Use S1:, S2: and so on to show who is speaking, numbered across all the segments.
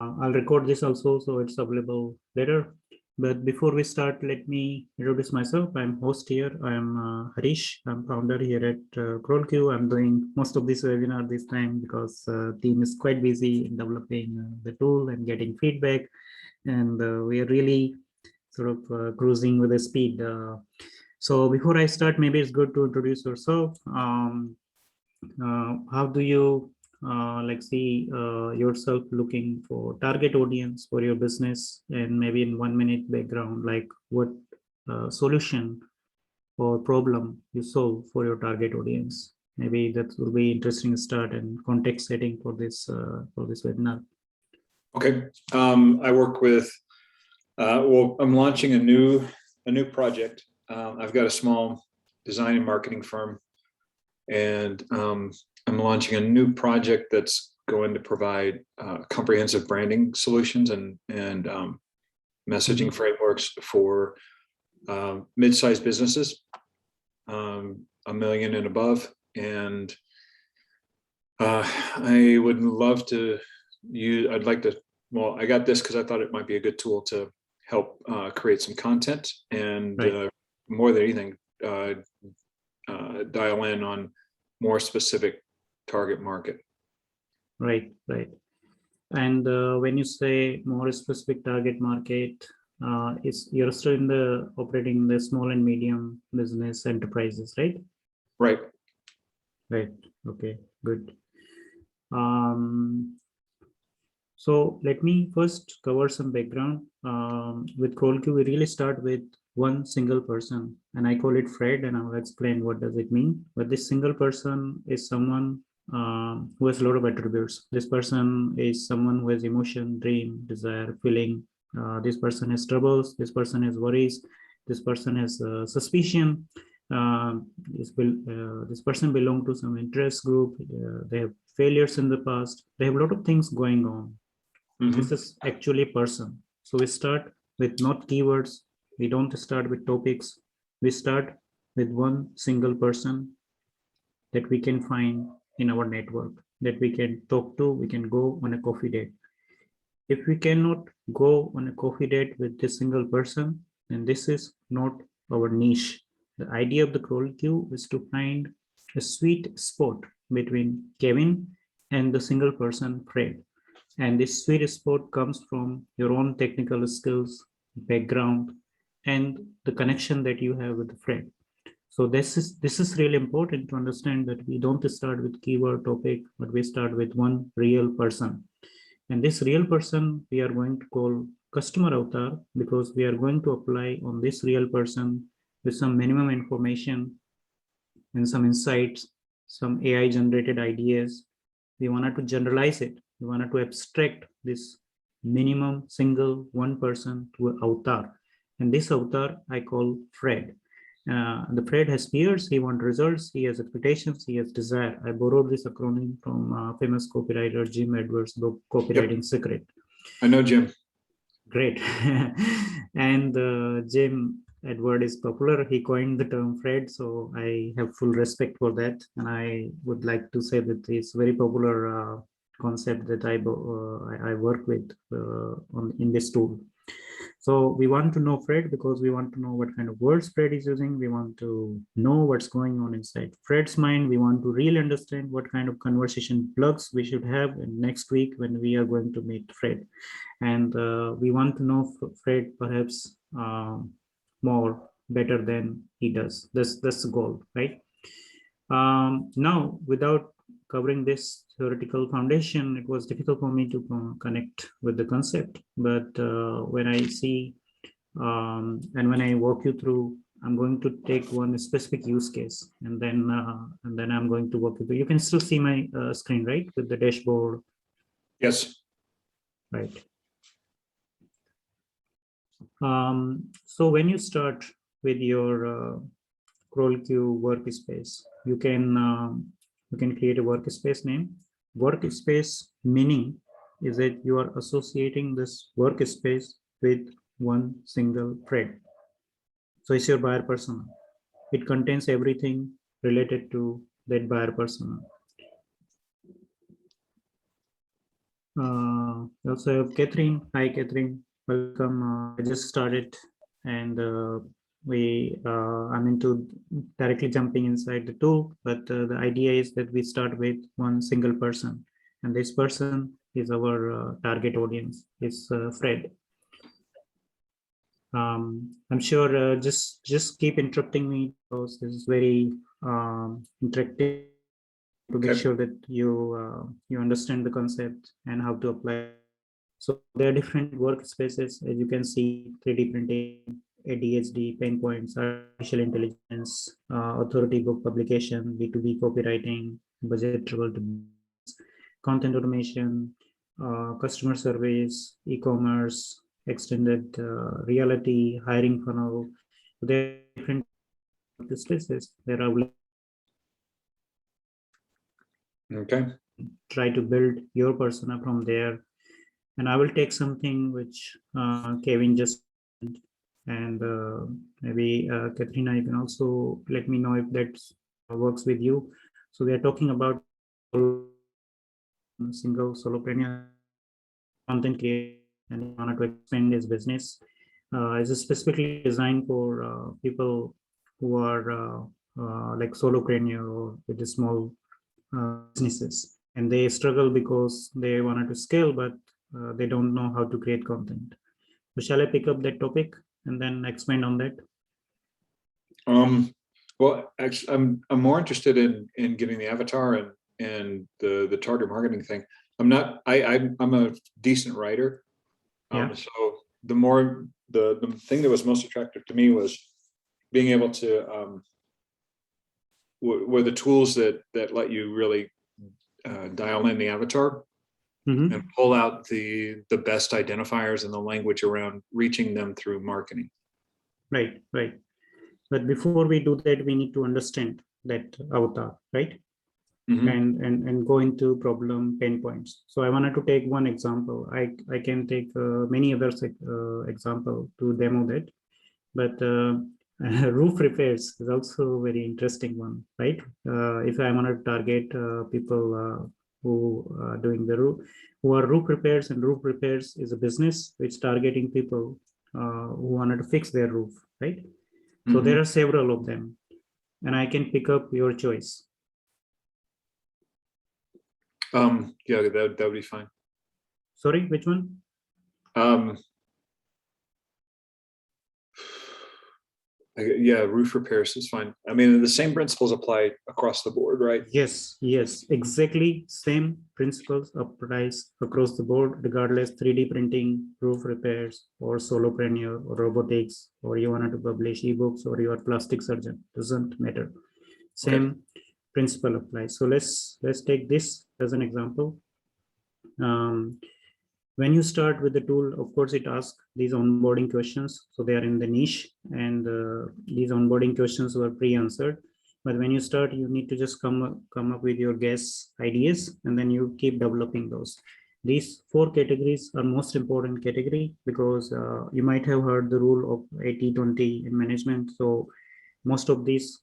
S1: I'll record this also, so it's available later. But before we start, let me introduce myself. I'm host here. I'm Harish. I'm founder here at CrawlQ. I'm doing most of this webinar this time because team is quite busy in developing the tool and getting feedback. And we are really sort of cruising with the speed. So before I start, maybe it's good to introduce yourself. How do you see yourself looking for target audience for your business, and maybe in 1 minute background, like what solution or problem you solve for your target audience? Maybe that will be interesting start and context setting for this webinar.
S2: Okay, I work with. Well, I'm launching a new project. I've got a small design and marketing firm, and I'm launching a new project that's going to provide comprehensive branding solutions and messaging frameworks for mid-sized businesses, $1 million and above. And I would love to use. I'd like to. Well, I got this because I thought it might be a good tool to help create some content and more than anything, dial in on more specific target market.
S1: Right. And when you say more specific target market, you're still operating in the small and medium business enterprises, right?
S2: Right.
S1: Okay, good. So let me first cover some background. With CrawlQ, we really start with one single person, and I call it Fred, and I'll explain what does it mean. But this single person is someone who has a lot of attributes. This person is someone who has emotion, dream, desire, feeling. This person has troubles. This person has worries. This person has suspicion. This person belongs to some interest group. They have failures in the past. They have a lot of things going on. This is actually a person. So we start with not keywords. We don't start with topics. We start with one single person that we can find in our network, that we can talk to. We can go on a coffee date. If we cannot go on a coffee date with this single person, then this is not our niche. The idea of the CrawlQ is to find a sweet spot between Kevin and the single person Fred. And this sweet spot comes from your own technical skills, background, and the connection that you have with the friend. So this is really important to understand that we don't start with keyword topic, but we start with one real person. And this real person we are going to call customer avatar, because we are going to apply on this real person with some minimum information and some insights, some AI generated ideas. We wanted to generalize it. We wanted to abstract this minimum single one person to an avatar. And this avatar I call Fred. The Fred has fears, he wants results, he has expectations, he has desire. I borrowed this acronym from famous copywriter Jim Edwards' book, Copywriting Secret.
S2: I know Jim.
S1: Great. And Jim Edward is popular. He coined the term Fred, so I have full respect for that. And I would like to say that it's very popular concept that I work with in this tool. So we want to know Fred because we want to know what kind of words Fred is using. We want to know what's going on inside Fred's mind. We want to really understand what kind of conversation plugs we should have in next week when we are going to meet Fred. And we want to know Fred perhaps more better than he does. That's the goal, right? Now, without covering this theoretical foundation, it was difficult for me to connect with the concept. But when I see and when I walk you through, I'm going to take one specific use case, and then I'm going to walk you through. You can still see my screen, right, with the dashboard?
S2: Yes.
S1: Right. So when you start with your CrawlQ workspace, you can create a workspace name. Workspace meaning is that you are associating this workspace with one single thread. So it's your buyer persona. It contains everything related to that buyer persona. We also have Catherine. Hi, Catherine. Welcome. I just started, and I'm into directly jumping inside the tool. But the idea is that we start with one single person, and this person is our target audience. Is Fred. I'm sure. Just keep interrupting me because this is very interactive to make
S2: Okay.
S1: sure that you understand the concept and how to apply. So there are different workspaces, as you can see: 3D printing, ADHD, pain points, artificial intelligence, authority book publication, B2B copywriting, budget travel, content automation, customer service, e-commerce, extended reality, hiring funnel. There are different workspaces. There are
S2: Okay.
S1: try to build your persona from there. And I will take something which Kevin just and maybe Katrina, you can also let me know if that works with you. So we are talking about single solopreneur content creator and he wanted to expand his business. It's specifically designed for people who are like solopreneur or with the small businesses, and they struggle because they wanted to scale, but they don't know how to create content. So shall I pick up that topic and then expand on that?
S2: Well, actually, I'm more interested in getting the avatar and the target marketing thing. I'm a decent writer.
S1: Yeah.
S2: So the thing that was most attractive to me was being able to were the tools that let you really dial in the avatar and pull out the best identifiers and the language around reaching them through marketing.
S1: Right. But before we do that, we need to understand that avatar, right? And go into problem pain points. So I wanted to take one example. I can take many other example to demo that, but roof repairs is also a very interesting one, right? If I want to target people who are doing the roof, who are roof repairs, and roof repairs is a business which targeting people who wanted to fix their roof, right? So there are several of them, and I can pick up your choice.
S2: Yeah, that would be fine.
S1: Sorry, which one?
S2: Yeah, roof repairs is fine. I mean, the same principles apply across the board, right?
S1: Yes, exactly. Same principles applies across the board, regardless 3D printing, roof repairs, or solopreneur, or robotics, or you wanted to publish ebooks, or you are plastic surgeon. Doesn't matter. Same principle applies. So let's take this as an example. When you start with the tool, of course, it asks these onboarding questions. So they are in the niche, and these onboarding questions were pre-answered. But when you start, you need to just come up with your guess ideas, and then you keep developing those. These 4 categories are most important category because you might have heard the rule of 80-20 in management. So most of this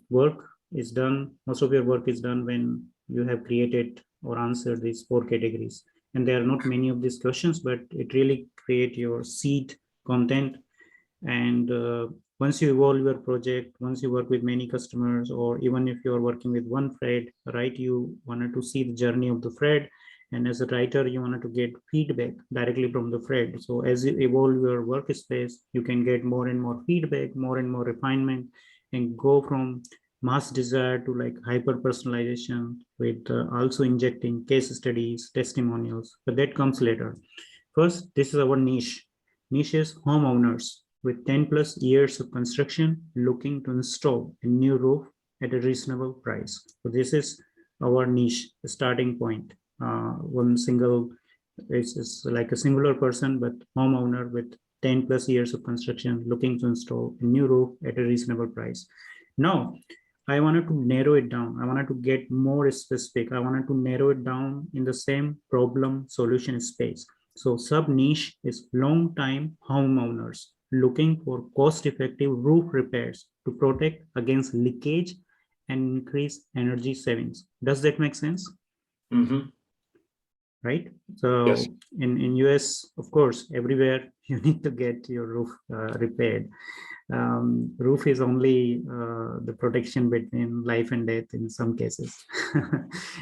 S1: work is done. Most of your work is done when you have created or answered these 4 categories. And there are not many of these questions, but it really create your seed content. And once you evolve your project, once you work with many customers, or even if you're working with one thread, right, you wanted to see the journey of the thread. And as a writer, you wanted to get feedback directly from the thread. So as you evolve your workspace, you can get more and more feedback, more and more refinement, and go from mass desire to like hyper personalization with also injecting case studies, testimonials, but that comes later. First, this is our niche. Niche is homeowners with 10 plus years of construction looking to install a new roof at a reasonable price. So this is our niche, the starting point. One single is like a singular person, but homeowner with 10 plus years of construction looking to install a new roof at a reasonable price. Now, I wanted to narrow it down. I wanted to get more specific. I wanted to narrow it down in the same problem solution space. So sub niche is long time homeowners looking for cost effective roof repairs to protect against leakage and increase energy savings. Does that make sense? right? So
S2: Yes.
S1: in US, of course, everywhere you need to get your roof repaired. Roof is only the protection between life and death in some cases,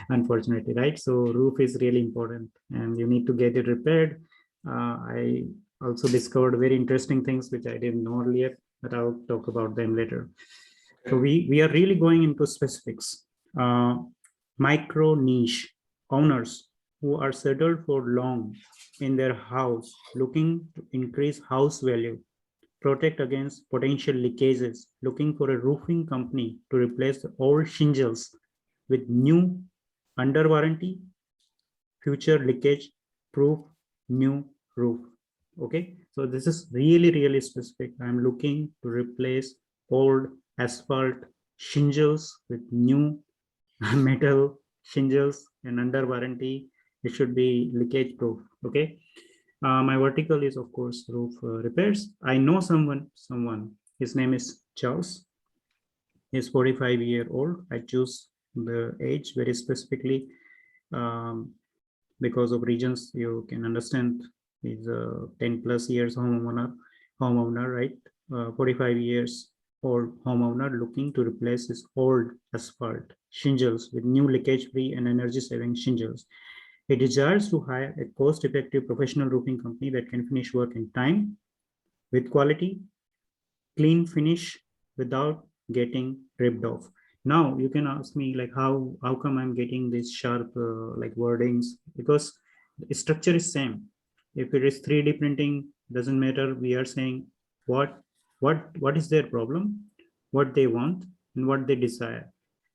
S1: unfortunately, right? So roof is really important and you need to get it repaired. I also discovered very interesting things which I didn't know earlier, but I'll talk about them later. So we are really going into specifics. Micro niche owners who are settled for long in their house, looking to increase house value, protect against potential leakages, looking for a roofing company to replace the old shingles with new under warranty, future leakage proof, new roof. Okay, so this is really, really specific. I'm looking to replace old asphalt shingles with new metal shingles and under warranty. It should be leakage proof. Okay, my vertical is of course roof repairs. I know someone. His name is Charles. He's 45-year-old. I choose the age very specifically um, because of regions you can understand. He's a 10 plus years homeowner, right? 45 years old homeowner looking to replace his old asphalt shingles with new leakage-free and energy-saving shingles. He desires to hire a cost-effective professional roofing company that can finish work in time, with quality, clean finish, without getting ripped off. Now you can ask me like how come I'm getting these sharp like wordings, because the structure is same. If it is 3D printing, doesn't matter. We are saying what is their problem, what they want, and what they desire.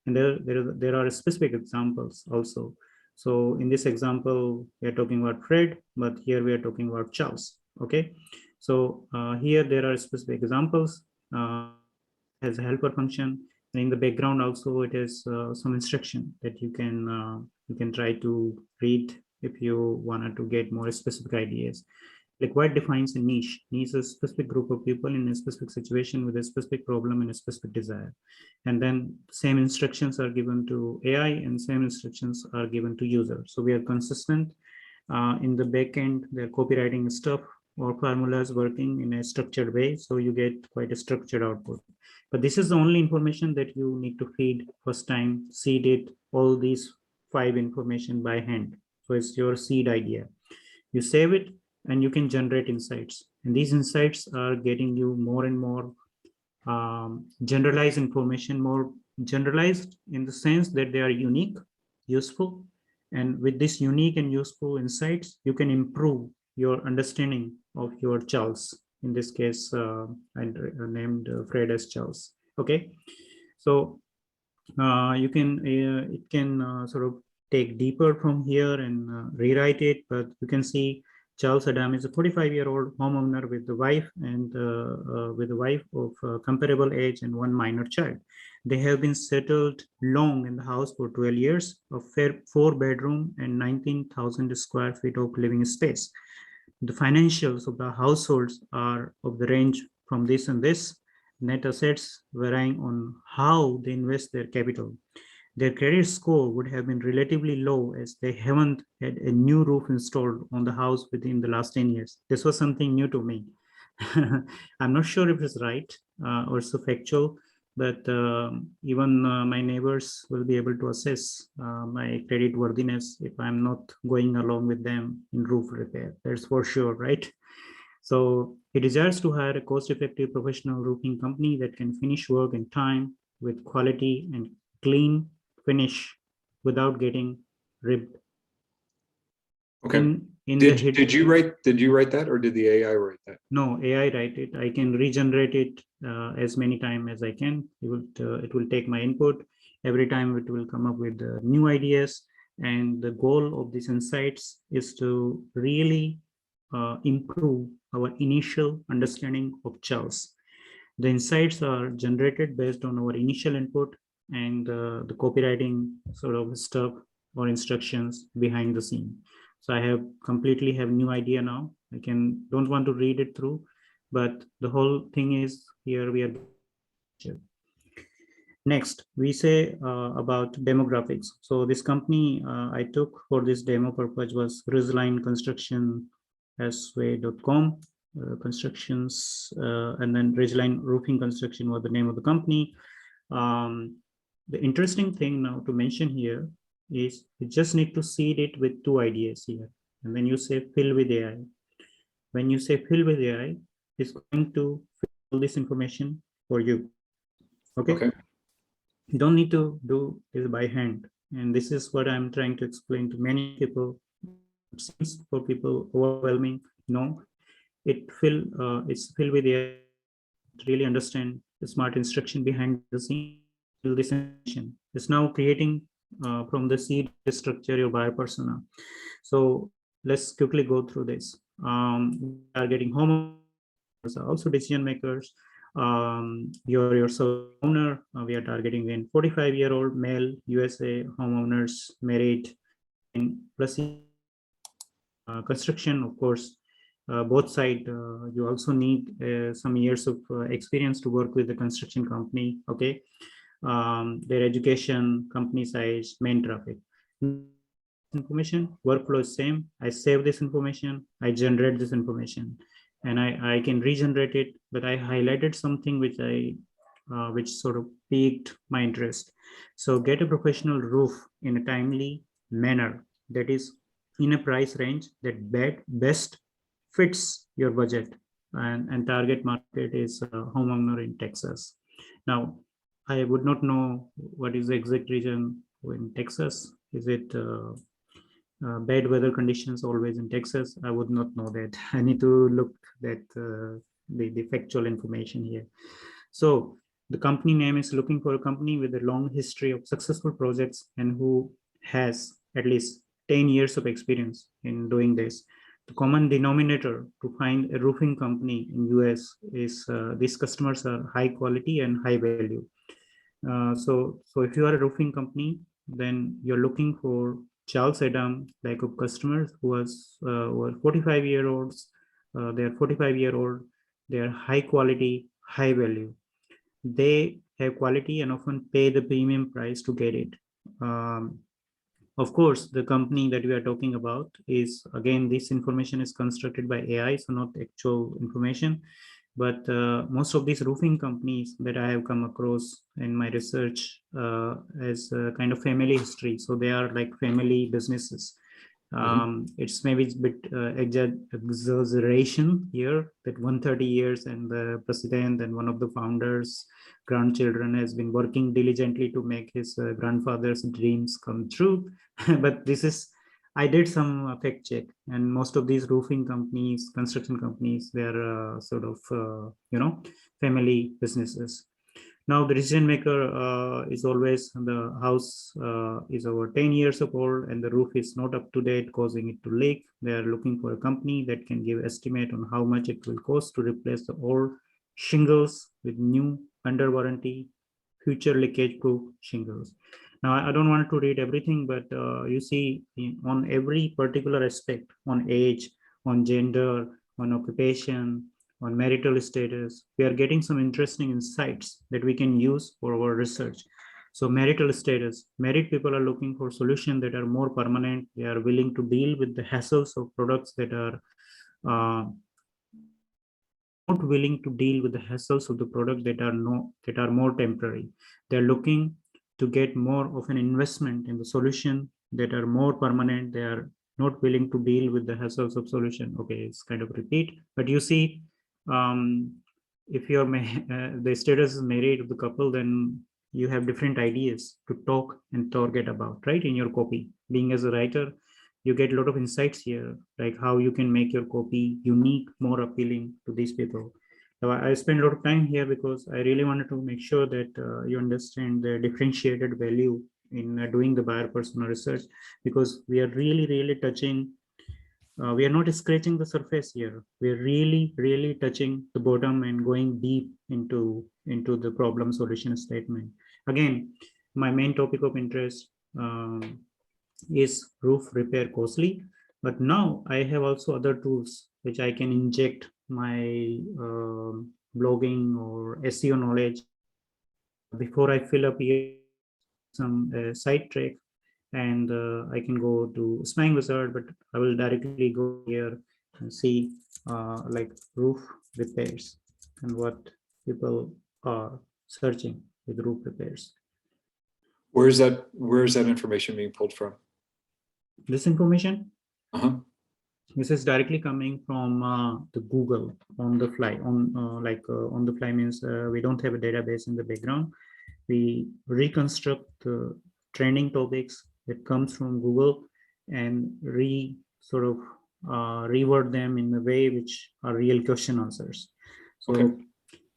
S1: And there are specific examples also. So in this example, we are talking about Fred, but here we are talking about Charles. Okay, so here there are specific examples. Has a helper function, and in the background also it is some instruction that you can try to read if you wanted to get more specific ideas. Like what defines a niche? Niche is a specific group of people in a specific situation with a specific problem and a specific desire. And then same instructions are given to AI and same instructions are given to user. So we are consistent in the backend. They're copywriting stuff or formulas working in a structured way. So you get quite a structured output. But this is the only information that you need to feed first time, seed it, all these 5 information by hand. So it's your seed idea. You save it and you can generate insights. And these insights are getting you more and more generalized information, more generalized in the sense that they are unique, useful. And with this unique and useful insights, you can improve your understanding of your Charles. In this case, I named Fred as Charles. Okay, so you can it can sort of take deeper from here and rewrite it, but you can see Charles Adam is a 45-year-old homeowner with the wife and with a wife of comparable age and one minor child. They have been settled long in the house for 12 years, a 4-bedroom and 19,000 square feet of living space. The financials of the households are of the range from this and this, net assets varying on how they invest their capital. Their credit score would have been relatively low as they haven't had a new roof installed on the house within the last 10 years. This was something new to me. I'm not sure if it's right or so factual, but even my neighbors will be able to assess my credit worthiness if I'm not going along with them in roof repair. That's for sure, right? So he desires to hire a cost-effective professional roofing company that can finish work in time with quality and clean finish without getting ripped.
S2: Okay.
S1: In
S2: Did
S1: the hit,
S2: did you write that, or did the AI write that?
S1: no, AI write it. I can regenerate it as many times as I can. It will take my input. Every time it will come up with new ideas. And the goal of these insights is to really improve our initial understanding of Charles. The insights are generated based on our initial input and the copywriting sort of stuff or instructions behind the scene. So I have completely have new idea now. I don't want to read it through, but the whole thing is here we are. Next, we say about demographics. So this company I took for this demo purpose was Ridgeline Construction, sway.com, constructions, and then Ridgeline Roofing Construction was the name of the company. The interesting thing now to mention here is you just need to seed it with two ideas here. And when you say fill with AI, when you say fill with AI, it's going to fill all this information for you. Okay. You don't need to do this by hand. And this is what I'm trying to explain to many people. It seems for people overwhelming. No, it's filled with AI. Really understand the smart instruction behind the scene. This information is now creating from the seed structure your buyer persona. So let's quickly go through this. We are getting homeowners, also decision makers. You're yourself owner. We are targeting in 45-year-old male USA homeowners, married, in plus construction, of course. Both side, you also need some years of experience to work with the construction company. Okay, their education, company size, main traffic. Information workflow is same. I save this information, I generate this information, and I can regenerate it. But I highlighted something which sort of piqued my interest. So get a professional roof in a timely manner that is in a price range that best fits your budget, and target market is homeowner in Texas. Now, I would not know what is the exact region in Texas. Is it bad weather conditions always in Texas? I would not know that. I need to look at the factual information here. So the company name is looking for a company with a long history of successful projects and who has at least 10 years of experience in doing this. The common denominator to find a roofing company in US is these customers are high quality and high value. So if you are a roofing company, then you're looking for Charles Adam like of customers who were 45-year-olds. They are 45-year-old. They are high quality, high value. They have quality and often pay the premium price to get it. Of course, the company that we are talking about is, again, this information is constructed by AI, so not actual information. But most of these roofing companies that I have come across in my research as a kind of family history. So they are like family businesses. It's maybe a bit exaggeration here that 130 years and the president and one of the founders' grandchildren has been working diligently to make his grandfather's dreams come true. But this is, I did some fact check, and most of these roofing companies, construction companies, they're sort of, family businesses. Now the decision maker is always the house is over 10 years old and the roof is not up to date, causing it to leak. They are looking for a company that can give estimate on how much it will cost to replace the old shingles with new under warranty, future leakage proof shingles. Now, I don't want to read everything, but you see on every particular aspect, on age, on gender, on occupation, on marital status, we are getting some interesting insights that we can use for our research. So marital status, married people are looking for solutions that are more permanent. They are willing to deal with the hassles of products that are not willing to deal with the hassles of the product that are more temporary. They're looking to get more of an investment in the solution that are more permanent. They are not willing to deal with the hassles of solution. Okay, it's kind of repeat, but you see, if you're the status is married of the couple, then you have different ideas to talk and target about, right? In your copy, being as a writer, you get a lot of insights here, like how you can make your copy unique, more appealing to these people. So I spend a lot of time here because I really wanted to make sure that you understand the differentiated value in doing the buyer persona research, because we are really touching, we are not scratching the surface here. We're really touching the bottom and going deep into the problem solution statement. Again, my main topic of interest is roof repair costly, but now I have also other tools which I can inject my blogging or SEO knowledge before I fill up here some sidetrack, and I can go to Spang Wizard, but I will directly go here and see like roof repairs and what people are searching with roof repairs.
S2: Where is that information being pulled from?
S1: This information,
S2: Uh-huh.
S1: this is directly coming from the Google on the fly. On the fly means we don't have a database in the background. We reconstruct the trending topics that comes from Google and reword them in a way which are real question answers. So
S2: Okay.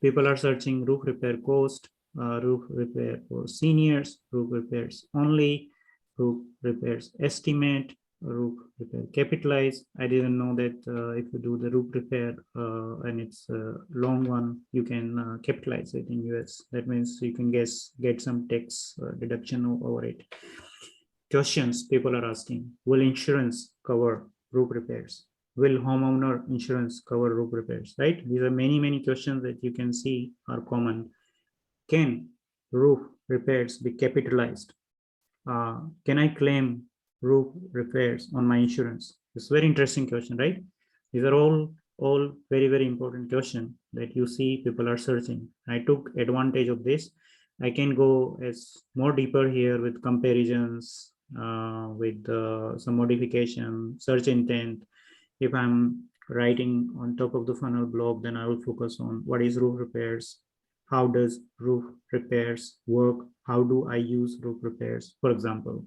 S1: people are searching roof repair cost, roof repair for seniors, roof repairs only, roof repairs estimate, roof repair capitalize. I didn't know that if you do the roof repair and it's a long one, you can capitalize it in US. That means you can get some tax deduction over it. Questions people are asking: will insurance cover roof repairs? Will homeowner insurance cover roof repairs? Right? These are many questions that you can see are common. Can roof repairs be capitalized? Can I claim roof repairs on my insurance? It's a very interesting question, right? These are all very important questions that you see people are searching. I took advantage of this. I can go as more deeper here with comparisons, with some modification, search intent. If I'm writing on top of the funnel blog, then I will focus on what is roof repairs, how does roof repairs work, how do I use roof repairs, for example.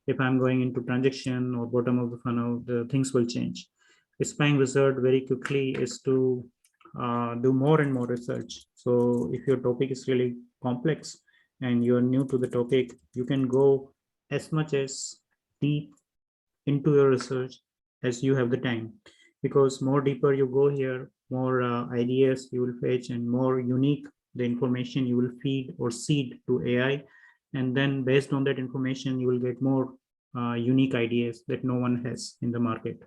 S1: If I'm going into transaction or bottom of the funnel, the things will change. Spying wizard very quickly is to do more and more research. So if your topic is really complex and you're new to the topic, you can go as much as deep into your research as you have the time, because more deeper you go here, more ideas you will fetch and more unique the information you will feed or seed to AI. And then based on that information, you will get more unique ideas that no one has in the market.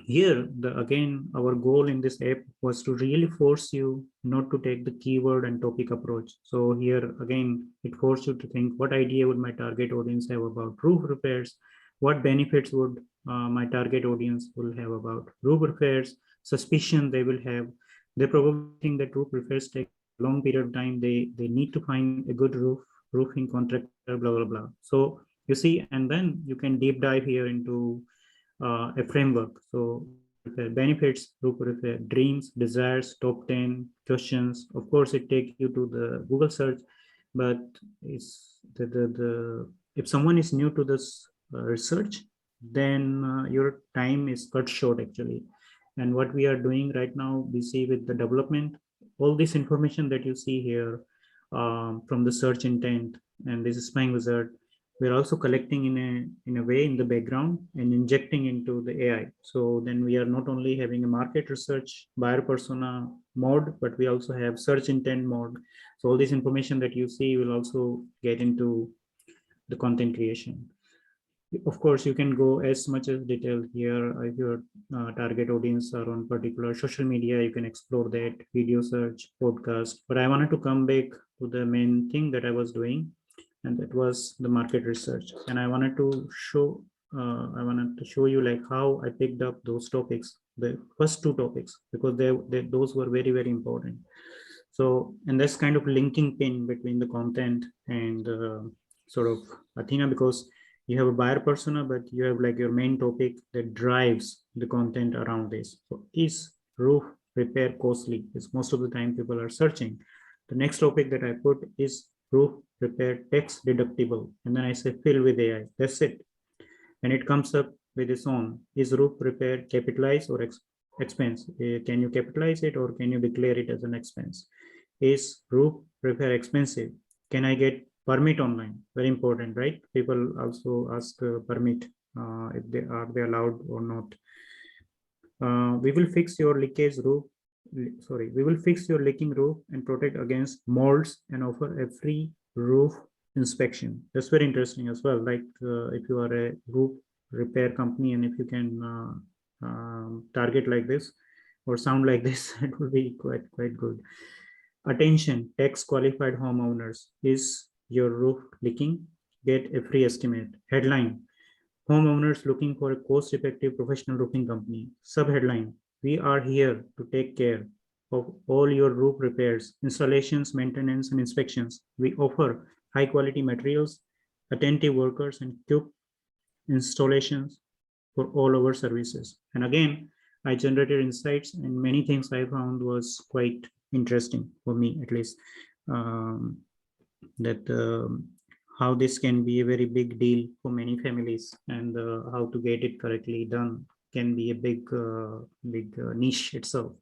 S1: Here, again, our goal in this app was to really force you not to take the keyword and topic approach. So here, again, it forced you to think, what idea would my target audience have about roof repairs? What benefits would my target audience will have about roof repairs? Suspicion they will have. They probably think that roof repairs take a long period of time. They need to find a good roofing contractor, blah, blah. So you see, and then you can deep dive here into a framework. So benefits, roof repair, dreams, desires, top 10 questions. Of course, it takes you to the Google search, but it's if someone is new to this research, then your time is cut short actually. And what we are doing right now, we see with the development, all this information that you see here from the search intent and this spying wizard, we're also collecting in a way in the background and injecting into the AI. So then we are not only having a market research buyer persona mode, but we also have search intent mode. So all this information that you see will also get into the content creation. Of course, you can go as much as detail here. If your target audience are on particular social media, you can explore that, video search, podcast. But I wanted to come back to the main thing that I was doing, and that was the market research. And I wanted to show you like how I picked up those topics, the first two topics, because those were very important. So, and that's kind of linking pin between the content and sort of Athena, because you have a buyer persona, but you have like your main topic that drives the content around this. So is roof repair costly? Is most of the time people are searching. The next topic that I put is roof repair tax deductible. And then I say fill with AI. That's it. And it comes up with its own. Is roof repair capitalized or expense? Can you capitalize it or can you declare it as an expense? Is roof repair expensive? Can I get permit online? Very important, right? People also ask permit if they are allowed or not. We will fix your leakage roof. Sorry, we will fix your leaking roof and protect against molds and offer a free roof inspection. That's very interesting as well. Like if you are a roof repair company and if you can target like this or sound like this, it will be quite good. Attention, tax qualified homeowners. Is your roof leaking? Get a free estimate. Headline, homeowners looking for a cost-effective professional roofing company. Subheadline, we are here to take care of all your roof repairs, installations, maintenance, and inspections. We offer high-quality materials, attentive workers, and quick installations for all our services. And again, I generated insights, and many things I found was quite interesting for me, at least, that how this can be a very big deal for many families, and how to get it correctly done can be a big niche itself.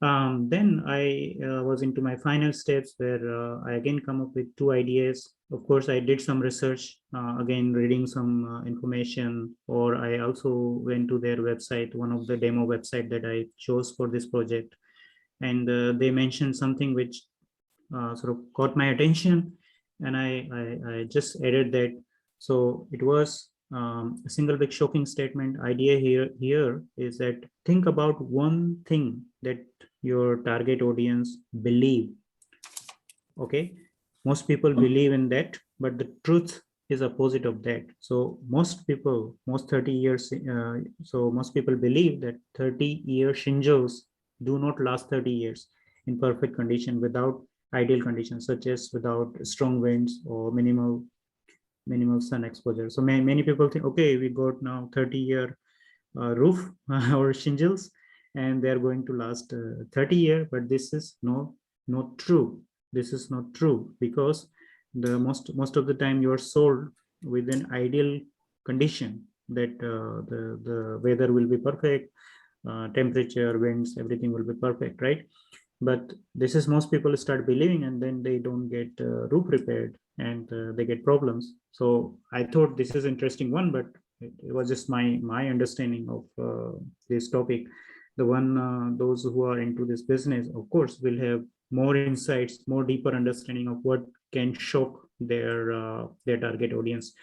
S1: Then I was into my final steps, where I again come up with 2 ideas. Of course, I did some research, again reading some information, or I also went to their website, one of the demo website that I chose for this project, and they mentioned something which sort of caught my attention, and I just added that. So it was a single big shocking statement. Idea here is that think about one thing that your target audience believe. Okay, most people believe in that, but the truth is opposite of that. So most people, most 30 years, so most people believe that 30-year shingles do not last 30 years in perfect condition without ideal conditions, such as without strong winds or minimal sun exposure. So many people think, okay, we got now 30-year roof or shingles, and they're going to last 30 years, but this is not true. This is not true, because the most of the time you are sold with an ideal condition, that the weather will be perfect, temperature, winds, everything will be perfect, right? But this is most people start believing, and then they don't get roof repaired, and they get problems. So I thought this is interesting one, but it was just my understanding of this topic. The one those who are into this business, of course, will have more insights, more deeper understanding of what can shock their target audience.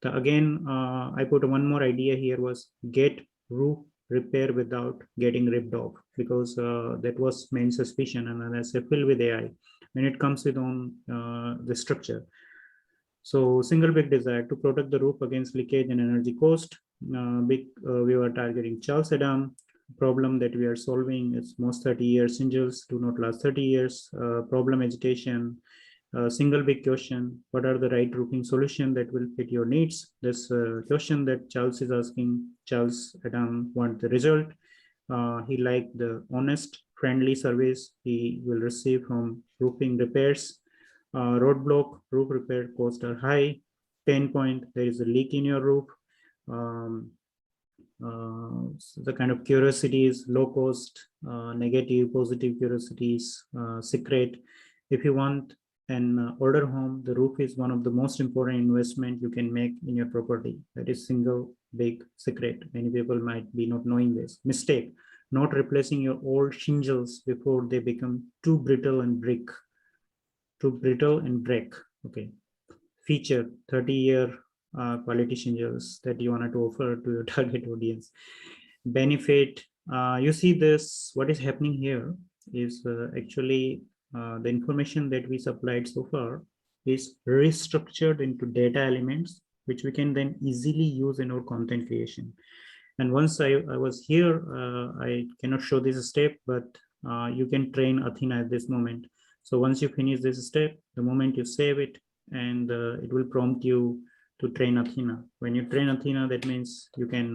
S1: Again, I put one more idea here, was get roof repair without getting ripped off, because that was main suspicion, and as I fill with AI when it comes with on the structure. So single big desire to protect the roof against leakage and energy cost. We were targeting Charles Adam. Problem that we are solving is most 30 years shingles do not last 30 years. Problem education. Single big question: what are the right roofing solution that will fit your needs? This question that Charles is asking, Charles Adam want the result. He liked the honest, friendly service he will receive from roofing repairs. Roadblock, roof repair costs are high. Pain point: there is a leak in your roof. So the kind of curiosities, low cost, negative, positive curiosities, secret. If you want an older home, the roof is one of the most important investment you can make in your property. That is single big secret. Many people might be not knowing this. Mistake: not replacing your old shingles before they become too brittle and break. Okay. Feature: 30-year quality shingles that you wanted to offer to your target audience. Benefit: you see this, what is happening here is actually the information that we supplied so far is restructured into data elements, which we can then easily use in our content creation. And once I was here, I cannot show this step, but you can train Athena at this moment. So once you finish this step, the moment you save it, and it will prompt you to train Athena. When you train Athena, that means you can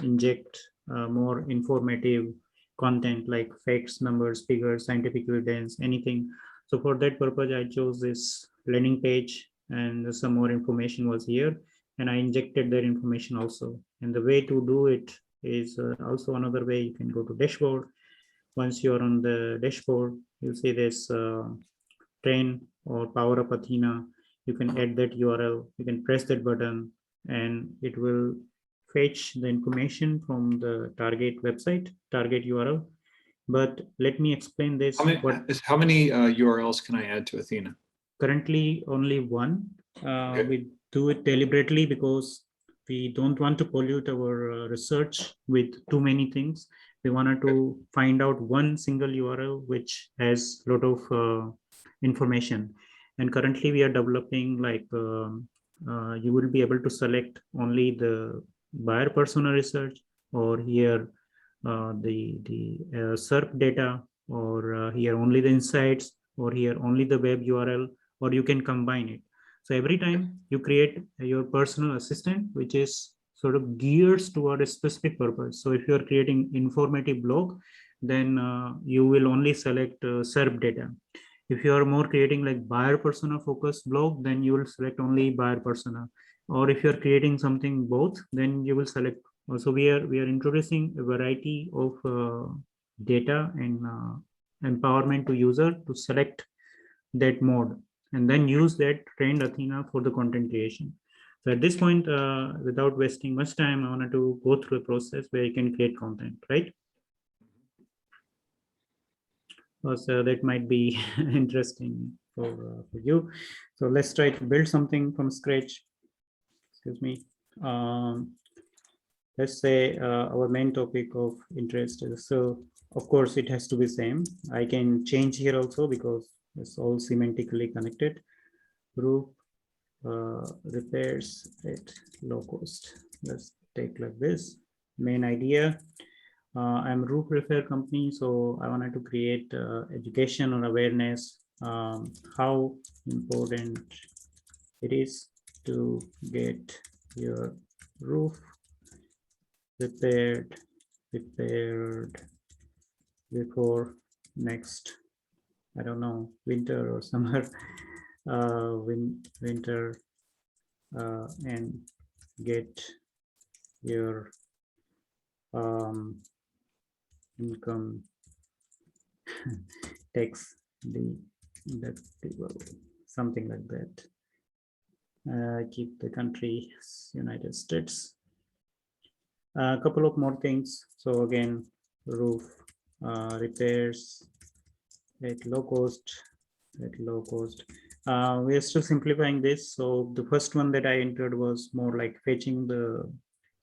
S1: inject more informative content like facts, numbers, figures, scientific evidence, anything. So for that purpose, I chose this landing page, and some more information was here, and I injected that information also. And the way to do it is also another way. You can go to dashboard. Once you're on the dashboard, you'll see this train or power up Athena. You can add that URL, you can press that button, and it will fetch the information from the target website, target URL. But let me explain this.
S2: How many URLs can I add to Athena?
S1: Currently only one. Okay. We do it deliberately because we don't want to pollute our research with too many things. We wanted to find out one single URL which has a lot of information. And currently we are developing like you will be able to select only the buyer persona research, or here the SERP data, or here only the insights, or here only the web URL, or you can combine it. So every time you create your personal assistant, which is sort of gears toward a specific purpose. So if you are creating informative blog, then you will only select SERP data. If you are more creating like buyer persona focused blog, then you will select only buyer persona. Or if you are creating something both, then you will select. Also, we are introducing a variety of data and empowerment to user to select that mode, and then use that trained Athena for the content creation. So at this point, without wasting much time, I wanted to go through a process where you can create content, right? So that might be interesting for you. So let's try to build something from scratch. Excuse me. Let's say our main topic of interest is, so of course it has to be same. I can change here also because it's all semantically connected. Group repairs at low cost. Let's take like this. Main idea. I'm roof repair company, so I wanted to create education or awareness how important it is to get your roof repaired before next, I don't know, winter or summer, winter, and get your income tax deductible, something like that. Keep the country United States. A couple of more things. So again, roof repairs at low cost. We are still simplifying this. So the first one that I entered was more like fetching the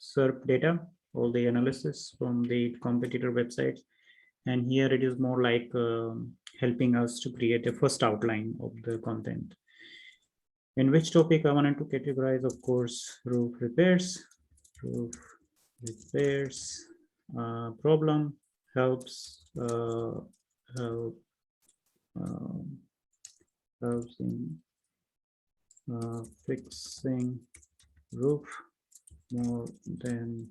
S1: SERP data, all the analysis from the competitor websites. And here it is more like helping us to create a first outline of the content. In which topic I wanted to categorize, of course, roof repairs. Problem helps helps in fixing roof more than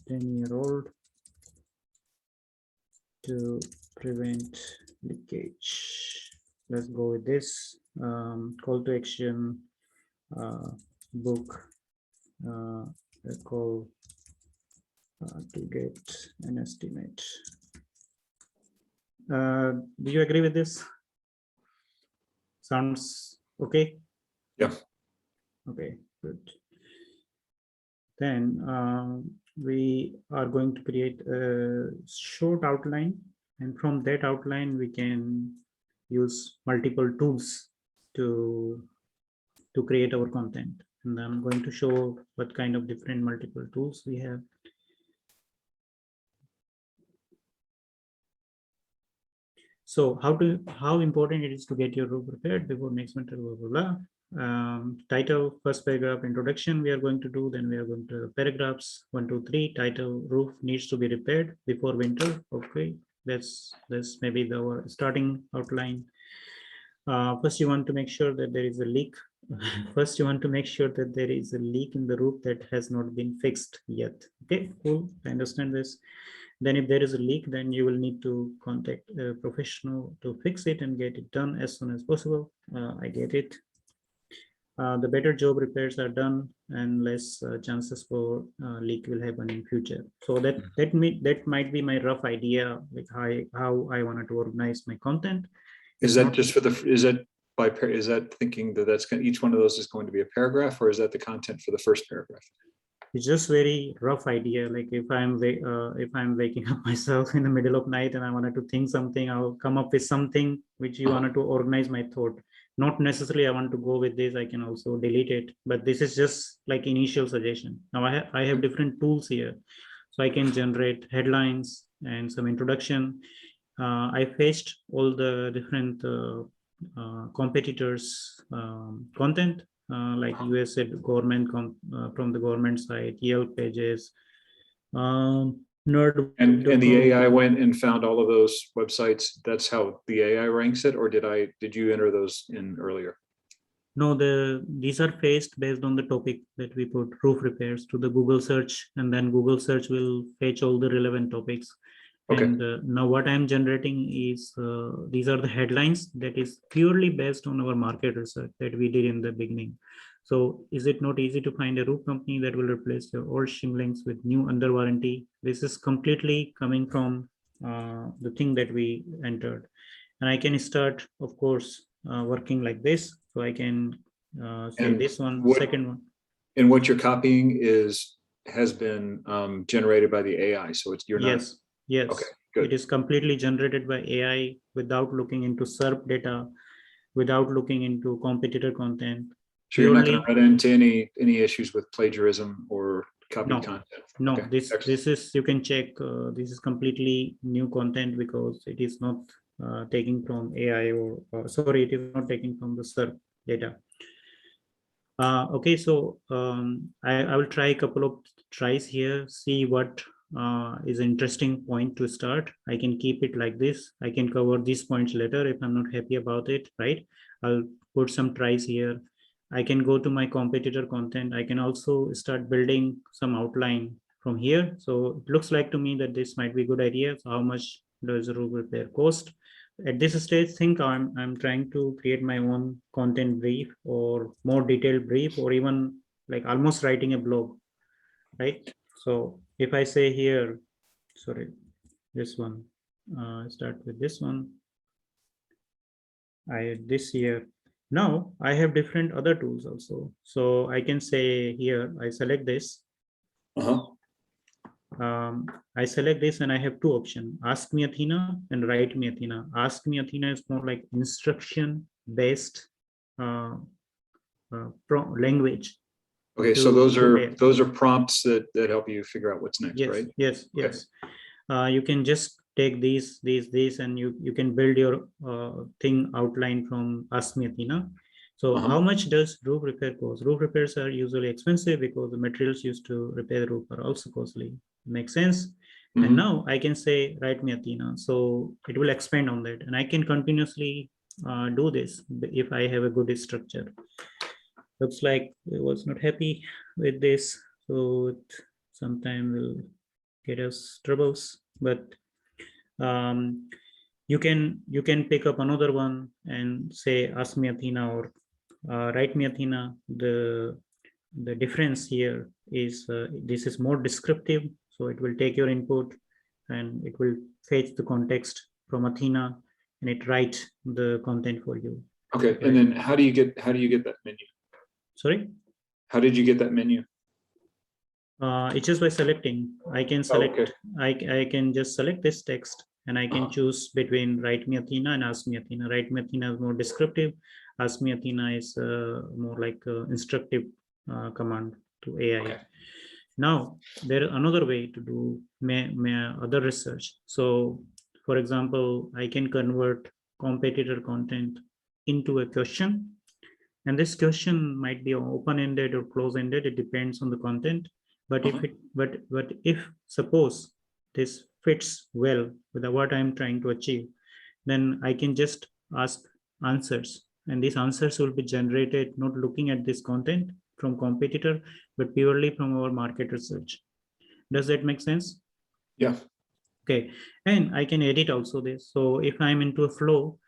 S1: 10-year-old to prevent leakage. Let's go with this. Call to action, book a call to get an estimate. Do you agree with this? Sounds okay?
S2: Yeah.
S1: Okay, good. Then we are going to create a short outline, and from that outline we can use multiple tools to create our content. And I'm going to show what kind of different multiple tools we have. So how important it is to get your roof repaired before next winter, blah, blah, blah. Title, first paragraph, introduction we are going to do, then we are going to paragraphs 1, 2, 3. Title, roof needs to be repaired before winter. Okay, that's maybe the starting outline. First you want to make sure that there is a leak. First you want to make sure that there is a leak in the roof that has not been fixed yet. Okay, cool, I understand this. Then if there is a leak, then you will need to contact a professional to fix it and get it done as soon as possible. I get it. The better job repairs are done, and less chances for leak will happen in future. So that might be my rough idea, like how I wanted to organize my content.
S2: Is that just for the, is that thinking that that's going, each one of those is going to be a paragraph, or is that the content for the first paragraph?
S1: It's just very rough idea. Like if I'm waking up myself in the middle of night and I wanted to think something, I'll come up with something which you wanted to organize my thought. not necessarily I want to go with this, I can also delete it, but this is just like initial suggestion. Now I have different tools here. So I can generate headlines and some introduction. I faced all the different competitors content, like US government from the government side, Yelp pages, nerd.
S2: And the AI went and found all of those websites. That's how the AI ranks it, or did you enter those in earlier?
S1: No, these are faced based on the topic that we put roof repairs to the Google search, and then Google search will fetch all the relevant topics.
S2: Okay.
S1: And now what I'm generating is these are the headlines that is purely based on our market research that we did in the beginning. So is it not easy to find a roof company that will replace your old shinglings with new under warranty? This is completely coming from the thing that we entered. And I can start, of course, working like this. So I can say
S2: And
S1: this one, second one.
S2: And what you're copying has been generated by the AI. So you're not.
S1: Yes. Yes.
S2: Okay, good.
S1: It is completely generated by AI without looking into SERP data, without looking into competitor content.
S2: So you're not going to run into any issues with plagiarism or copied content?
S1: No,
S2: Okay,
S1: this is, you can check, this is completely new content because it is not taking from AI or sorry, it is not taking from the SERP data. Okay, so I will try a couple of tries here, see what is an interesting point to start. I can keep it like this. I can cover these points later if I'm not happy about it, right? I'll put some tries here. I can go to my competitor content. I can also start building some outline from here. So it looks like to me that this might be a good idea. So how much does a roof repair cost? At this stage, think I'm trying to create my own content brief or more detailed brief, or even like almost writing a blog, right? So if I say here, sorry, this one, start with this one. This here. Now I have different other tools also. So I can say here, I select this. I select this and I have two options, Ask Me Athena and Write Me Athena. Ask Me Athena is more like instruction based language.
S2: Okay, so those are prompts that help you figure out what's next,
S1: yes,
S2: right?
S1: Yes, yes. You can just take these, and you can build your thing outline from Ask Me Athena. So how much does roof repair cost? Roof repairs are usually expensive because the materials used to repair the roof are also costly. Makes sense? And now I can say, Write Me Athena. So it will expand on that. And I can continuously do this if I have a good structure. Looks like I was not happy with this. So it sometime will get us troubles. But you can pick up another one and say, Ask Me Athena or Write Me Athena. The difference here is this is more descriptive, so it will take your input and it will fetch the context from Athena and it write the content for you.
S2: Okay, and then how do you get that menu?
S1: Sorry,
S2: how did you get that menu?
S1: It's just by selecting. I can select. I can just select this text and I can choose between Write Me Athena and Ask Me Athena. Write Me Athena is more descriptive. Ask Me Athena is more like instructive command to AI. Okay. Now there is another way to do other research. So for example, I can convert competitor content into a question, and this question might be open-ended or close-ended. It depends on the content. But if suppose this fits well with what I'm trying to achieve, then I can just ask answers, and these answers will be generated not looking at this content from competitor, but purely from our market research. Does that make sense?
S2: Yeah.
S1: Okay, and I can edit also this. So if I'm into a flow,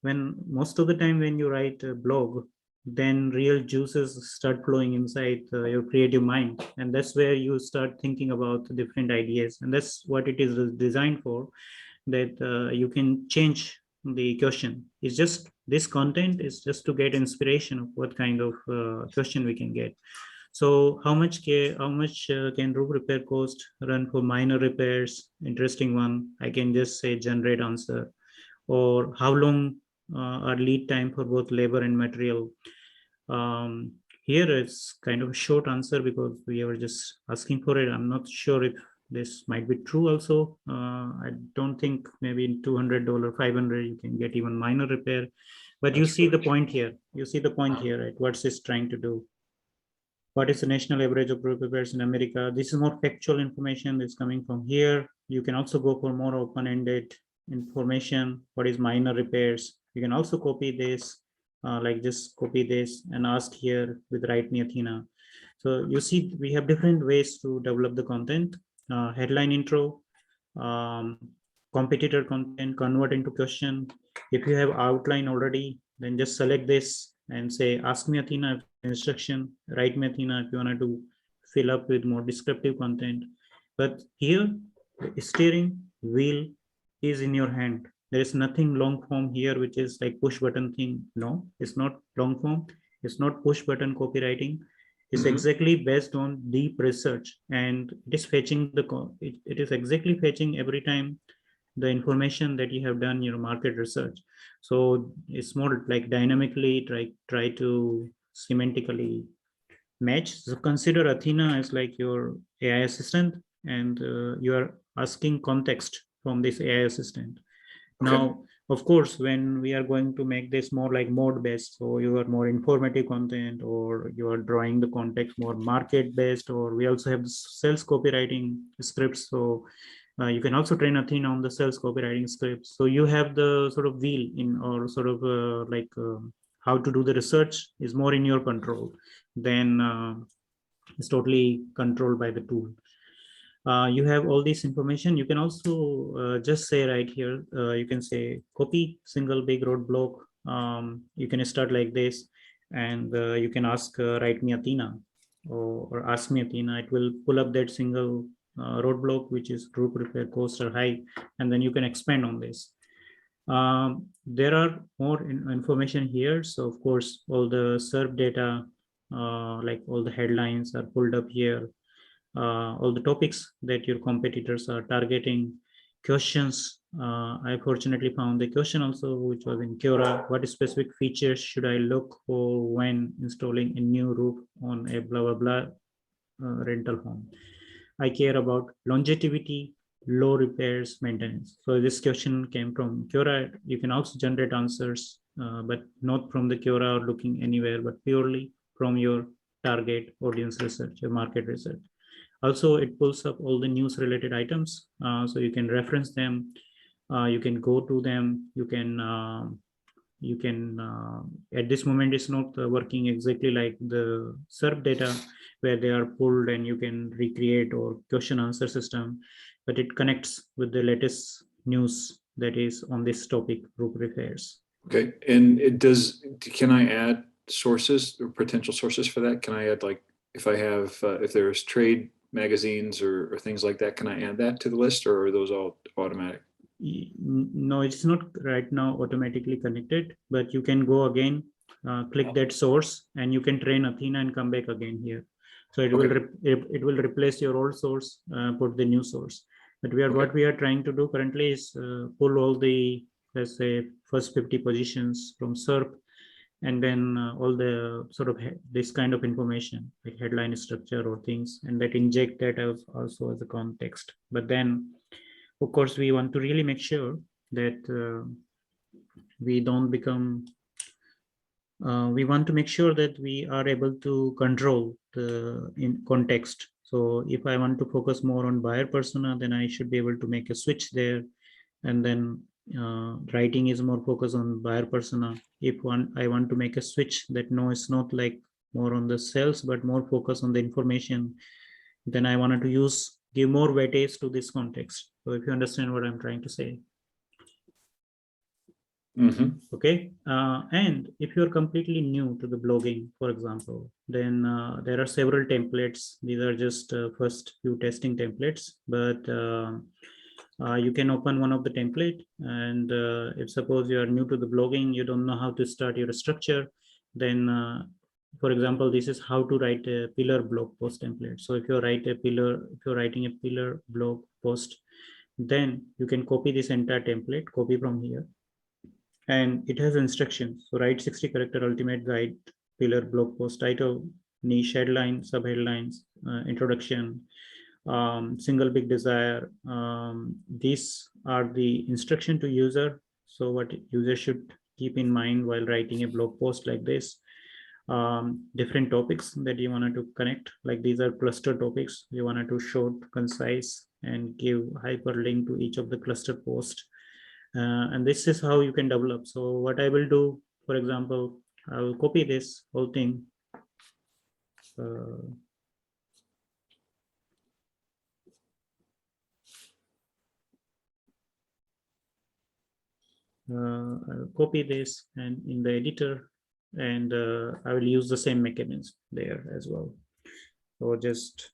S1: when most of the time when you write a blog, then real juices start flowing inside your creative mind, and that's where you start thinking about different ideas, and that's what it is designed for, that you can change the question. It's just this content is just to get inspiration of what kind of question we can get. So how much can roof repair cost run for minor repairs? Interesting one. I can just say generate answer. Or how long our lead time for both labor and material. Here it's kind of a short answer because we were just asking for it. I'm not sure if this might be true also. I don't think maybe in $200, 500, you can get even minor repair. But you see the point here. You see the point here, right? What's this trying to do? What is the national average of roof repairs in America? This is more factual information that's coming from here. You can also go for more open-ended information. What is minor repairs? You can also copy this, like just copy this and ask here with Write Me Athena. So you see, we have different ways to develop the content. Headline intro, um, competitor content, convert into question. If you have outline already, then just select this and say, ask me Athena instruction, Write Me Athena if you wanted to fill up with more descriptive content. But here, the steering wheel is in your hand. There is nothing long form here, which is like push button thing. No, it's not long form. It's not push button copywriting. It's exactly based on deep research, and it is fetching it is exactly fetching every time the information that you have done your market research. So it's more like dynamically try to semantically match. So consider Athena as like your AI assistant, and you are asking context from this AI assistant. Now, of course, when we are going to make this more like mode based, so you are more informative content, or you are drawing the context more market based, or we also have sales copywriting scripts. So you can also train Athena on the sales copywriting scripts. So you have the sort of wheel in, or sort of how to do the research is more in your control than it's totally controlled by the tool. You have all this information. You can also just say right here, you can say copy single big roadblock. You can start like this, and you can ask Write Me Athena, or ask me Athena. It will pull up that single roadblock, which is roof repair costs are high, and then you can expand on this. There are more information here. So of course, all the SERP data, like all the headlines are pulled up here. All the topics that your competitors are targeting, questions. I fortunately found the question also, which was in Quora. What specific features should I look for when installing a new roof on a blah, blah, blah rental home? I care about longevity, low repairs, maintenance. So this question came from Quora. You can also generate answers, but not from the Quora or looking anywhere, but purely from your target audience research, your market research. Also, it pulls up all the news related items, so you can reference them. You can go to them. You can at this moment it's not working exactly like the SERP data where they are pulled and you can recreate or question answer system, but it connects with the latest news that is on this topic, roof repairs.
S2: Okay, and it does. Can I add sources or potential sources for that? Can I add, like, if I have if there's trade magazines or things like that, can I add that to the list, or are those all automatic?
S1: No, it's not right now automatically connected, but you can go again, click that source, and you can train Athena and come back again here. So it will replace your old source, put the new source. But what we are trying to do currently is pull all the, let's say, first 50 positions from SERP, and then all the sort of this kind of information like headline structure or things, and that inject that as also as a context. But then of course we want to really make sure that we don't become we want to make sure that we are able to control the in context. So if I want to focus more on buyer persona, then I should be able to make a switch there, and then writing is more focused on buyer persona. If I want to make a switch that no, it's not like more on the sales but more focus on the information, then I wanted to give more weightage to this context. So if you understand what I'm trying to say. Okay, and if you're completely new to the blogging, for example, then there are several templates. These are just first few testing templates, but you can open one of the template, and if suppose you are new to the blogging, you don't know how to start your structure, then for example, this is how to write a pillar blog post template. So if you're writing a pillar blog post, then you can copy this entire template, copy from here, and it has instructions. So write 60 character ultimate guide, pillar, blog post title, niche headline, sub headlines, introduction, single big desire. These are the instruction to user. So what user should keep in mind while writing a blog post like this. Different topics that you wanted to connect, like these are cluster topics. You wanted to short, concise, and give hyperlink to each of the cluster posts. And this is how you can develop. So what I will do, for example, I will copy this whole thing. I'll copy this and in the editor, and I will use the same mechanism there as well. So just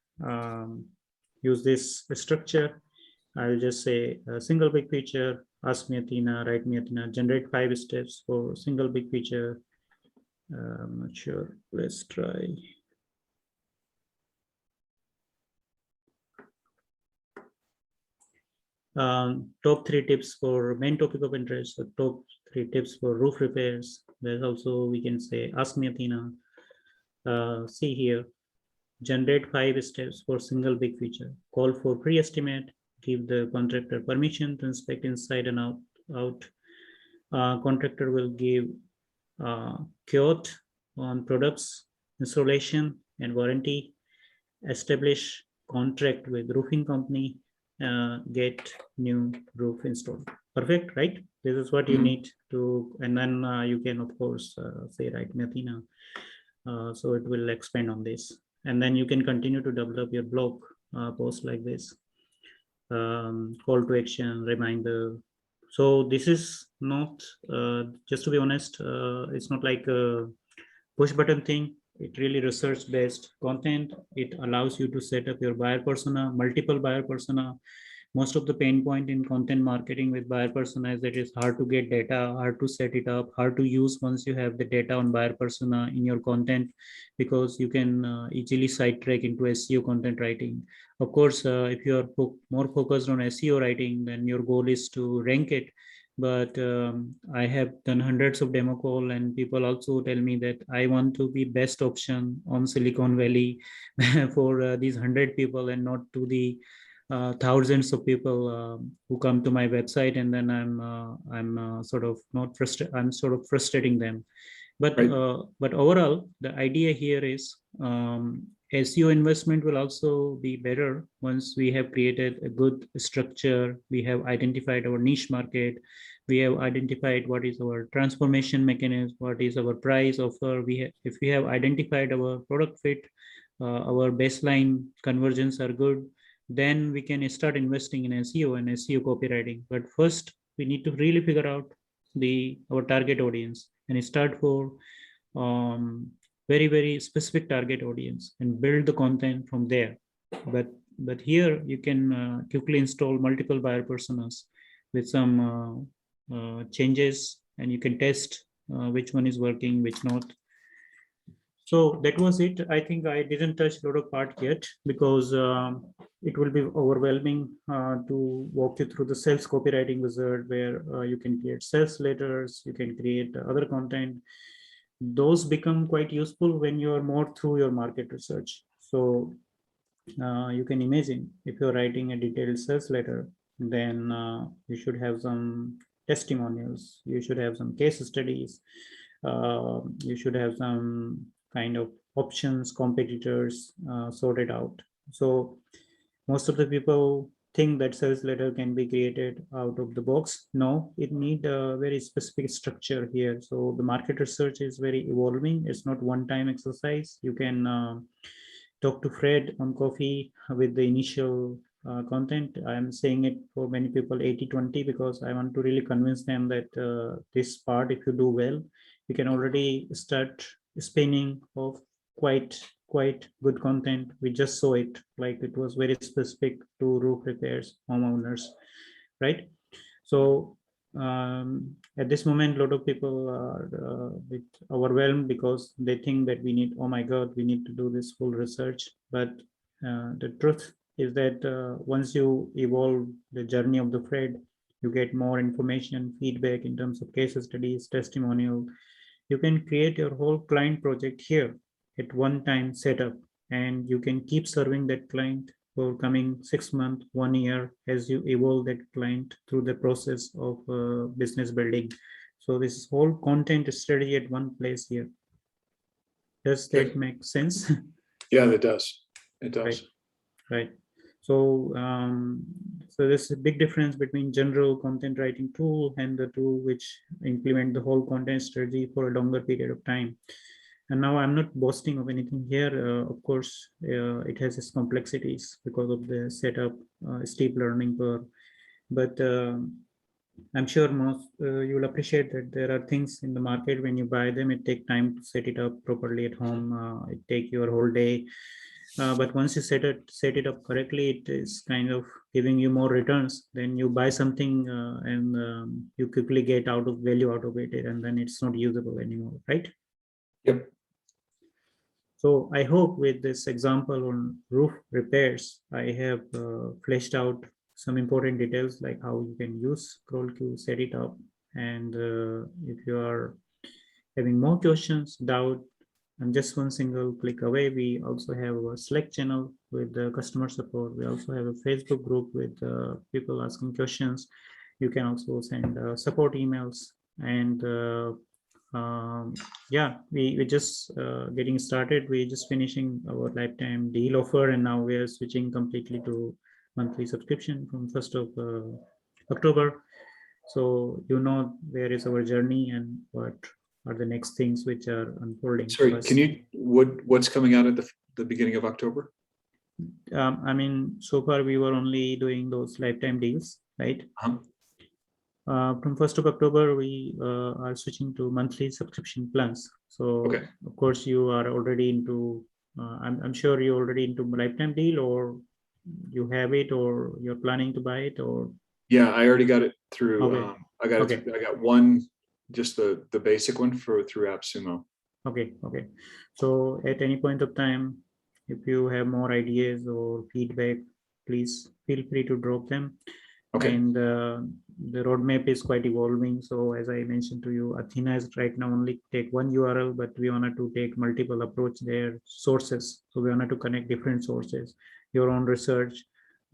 S1: use this structure. I'll just say a single big feature, ask me Athena, write me Athena, generate 5 steps for single big feature. I'm not sure. Let's try. Top 3 tips for main topic of interest. So top 3 tips for roof repairs. There's also, we can say, ask me Athena. See here, generate 5 steps for single big feature. Call for pre-estimate. Give the contractor permission to inspect inside and out. Contractor will give quote on products, installation, and warranty. Establish contract with roofing company. Get new roof installed. Perfect, right? This is what you need to, and then you can of course say write me Athena. So it will expand on this, and then you can continue to develop your blog post like this. Call to action, reminder. So this is not just to be honest, it's not like a push button thing. It really research based content. It allows you to set up your buyer persona, multiple buyer persona. Most of the pain point in content marketing with buyer persona is that it's hard to get data, hard to set it up, hard to use once you have the data on buyer persona in your content, because you can easily sidetrack into SEO content writing. Of course, if you are more focused on SEO writing, then your goal is to rank it. But I have done hundreds of demo call, and people also tell me that I want to be best option on Silicon Valley for these 100 people, and not to the thousands of people who come to my website, and then I'm sort of not frustrated. I'm sort of frustrating them. But
S2: Right.
S1: but overall, the idea here is SEO investment will also be better once we have created a good structure. We have identified our niche market. We have identified what is our transformation mechanism, what is our price offer. If we have identified our product fit, our baseline conversions are good, then we can start investing in SEO and SEO copywriting. But first, we need to really figure out our target audience and start for very specific target audience and build the content from there. But here you can quickly install multiple buyer personas with some changes, and you can test which one is working, which not. So that was it. I think I didn't touch a lot of part yet, because it will be overwhelming to walk you through the sales copywriting wizard, where you can create sales letters, you can create other content. Those become quite useful when you are more through your market research. So you can imagine, if you're writing a detailed sales letter, then you should have some testimonials, you should have some case studies, you should have some kind of options, competitors sorted out. So most of the people think that sales letter can be created out of the box. No, it need a very specific structure here. So the market research is very evolving. It's not one-time exercise. You can talk to Fred on coffee with the initial content. I'm saying it for many people 80-20, because I want to really convince them that this part, if you do well, you can already start spinning of quite good content. We just saw it, like it was very specific to roof repairs, homeowners, right? So at this moment, a lot of people are a bit overwhelmed, because they think that we need, oh my God, we need to do this full research. But the truth is that once you evolve the journey of the Fred, You get more information, feedback in terms of case studies, testimonial. You can create your whole client project here at one time setup, and you can keep serving that client for coming 6 months, 1 year, as you evolve that client through the process of business building. So this whole content strategy at one place here. Does that make sense?
S2: Yeah, it does. It does.
S1: Right. Right. So, so there's a big difference between general content writing tool and the tool which implement the whole content strategy for a longer period of time. And now I'm not boasting of anything here. Of course, it has its complexities because of the setup, steep learning curve. But I'm sure most you will appreciate that there are things in the market when you buy them, it take time to set it up properly at home. It take your whole day. But once you set it up correctly, it is kind of giving you more returns. Then you buy something and you quickly get out of value out of it, and then it's not usable anymore, right?
S2: Yep.
S1: So I hope with this example on roof repairs, I have fleshed out some important details like how you can use CrawlQ, set it up, and if you are having more questions, doubt, and just one single click away. We also have a Slack channel with the customer support. We also have a Facebook group with people asking questions. You can also send support emails. And yeah, we just getting started. We're just finishing our lifetime deal offer, and now we are switching completely to monthly subscription from 1st of October. So you know where is our journey and what are the next things which are unfolding.
S2: Sorry, can you, what's coming out at the beginning of October?
S1: I mean, so far we were only doing those lifetime deals, right? From 1st of October, we are switching to monthly subscription plans. So
S2: Okay.
S1: of course you are already into, I'm sure you're already into lifetime deal, or you have it, or you're planning to buy it, or.
S2: Yeah, I already got it through.
S1: Okay.
S2: I got
S1: Okay.
S2: it. I got one, just the basic one through Appsumo.
S1: Okay. Okay. So at any point of time, if you have more ideas or feedback, please feel free to drop them.
S2: Okay.
S1: And the roadmap is quite evolving. So as I mentioned to you, Athena is right now only take one URL, but we wanted to take multiple approach there, sources. So we wanted to connect different sources, your own research,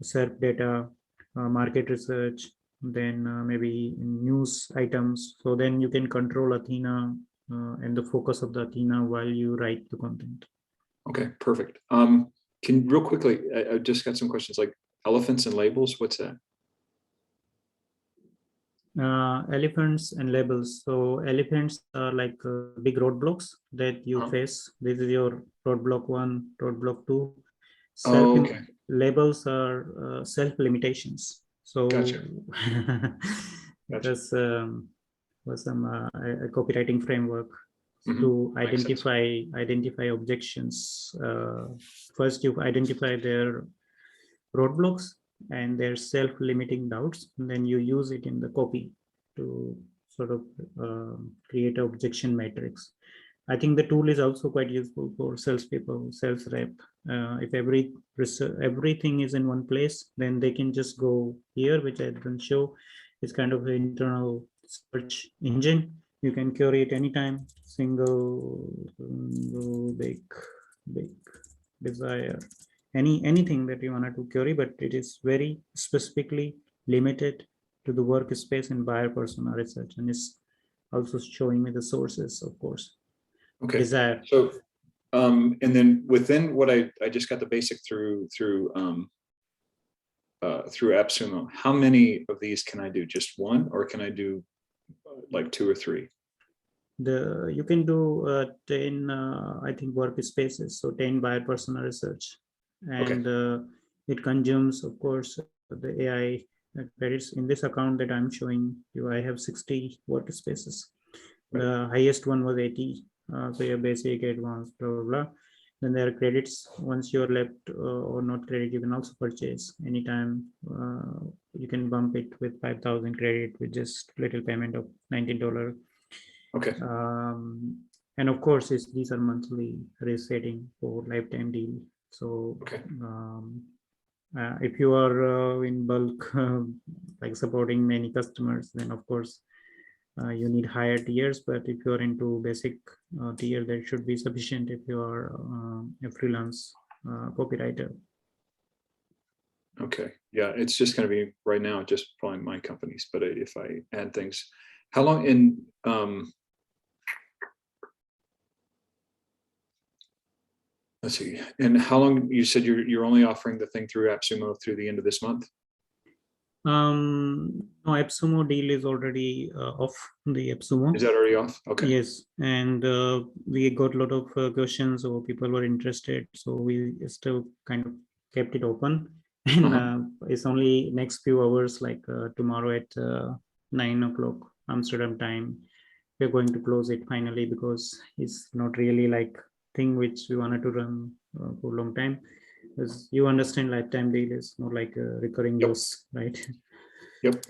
S1: SERP data, market research, then maybe news items. So then you can control Athena and the focus of the Athena while you write the content.
S2: Okay, perfect. Can real quickly, I just got some questions like elephants and labels. What's that?
S1: Elephants and labels. So elephants are like big roadblocks that you face. This is your roadblock 1, roadblock 2.
S2: Oh, okay.
S1: Labels are self limitations. So
S2: Gotcha.
S1: there's was some a copywriting framework to identify objections. First, you identify their roadblocks and their self-limiting doubts, and then you use it in the copy to sort of create an objection matrix. I think the tool is also quite useful for salespeople, sales rep. If everything is in one place, then they can just go here, which I didn't show. It's kind of an internal search engine. You can query it anytime. Single big desire. Anything that you wanted to query, but it is very specifically limited to the workspace and buyer persona research, and it's also showing me the sources, of course.
S2: Okay.
S1: Desire.
S2: So, and then within what I just got the basic through Appsumo. How many of these can I do? Just one, or can I do like 2 or 3?
S1: You can do 10, I think, workspaces. So 10 buyer persona research, and it consumes, of course, the AI credits. In this account that I'm showing you, I have 60 workspaces. Right. The highest one was 80. So your basic, advanced, blah, blah, blah. Then there are credits. Once you're left or not credit, you can also purchase anytime. You can bump it with 5,000 credit with just little payment of $19.
S2: Okay.
S1: And of course, these are monthly resetting for lifetime deal. So If you are in bulk, like supporting many customers, then of course you need higher tiers. But if you are into basic tier, that should be sufficient if you are a freelance copywriter.
S2: Okay, yeah, it's just going to be right now, just probably my companies, but if I add things, how long in, let's see, and how long, you said you're only offering the thing through Appsumo through the end of this month?
S1: No, Appsumo deal is already off the Appsumo.
S2: Is that already off? Okay.
S1: Yes, and we got a lot of questions, or people were interested, so we still kind of kept it open. And it's only next few hours, like tomorrow at 9 o'clock Amsterdam time, we're going to close it finally, because it's not really like thing which we wanted to run for a long time. Because you understand, lifetime deal is more like a recurring use, right?
S2: Yep.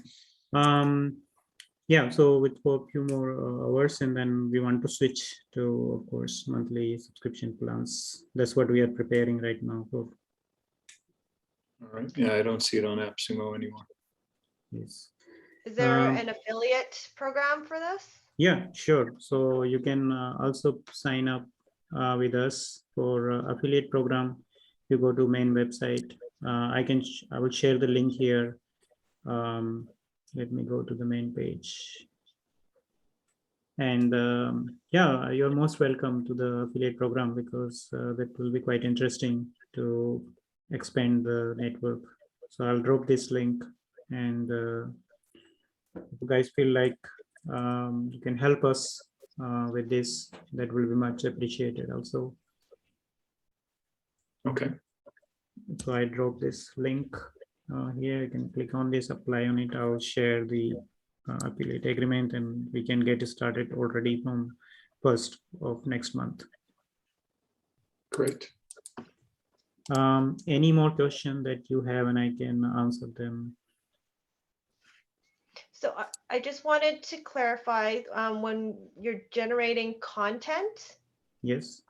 S1: Yeah, so with for a few more hours, and then we want to switch to, of course, monthly subscription plans. That's what we are preparing right now for.
S2: All right. Yeah, I don't see it on Appsumo anymore.
S1: Yes.
S3: Is there an affiliate program for this?
S1: Yeah, sure. So you can also sign up with us for affiliate program. You go to main website. I will share the link here. Let me go to the main page. And yeah, you're most welcome to the affiliate program, because that will be quite interesting to expand the network. So I'll drop this link, and if you guys feel like you can help us with this, that will be much appreciated also.
S2: Okay.
S1: So I drop this link here. You can click on this, apply on it. I'll share the affiliate agreement, and we can get started already from 1st of next month.
S2: Great.
S1: Any more question that you have, and I can answer them?
S3: So I just wanted to clarify, when you're generating content.
S1: Yes.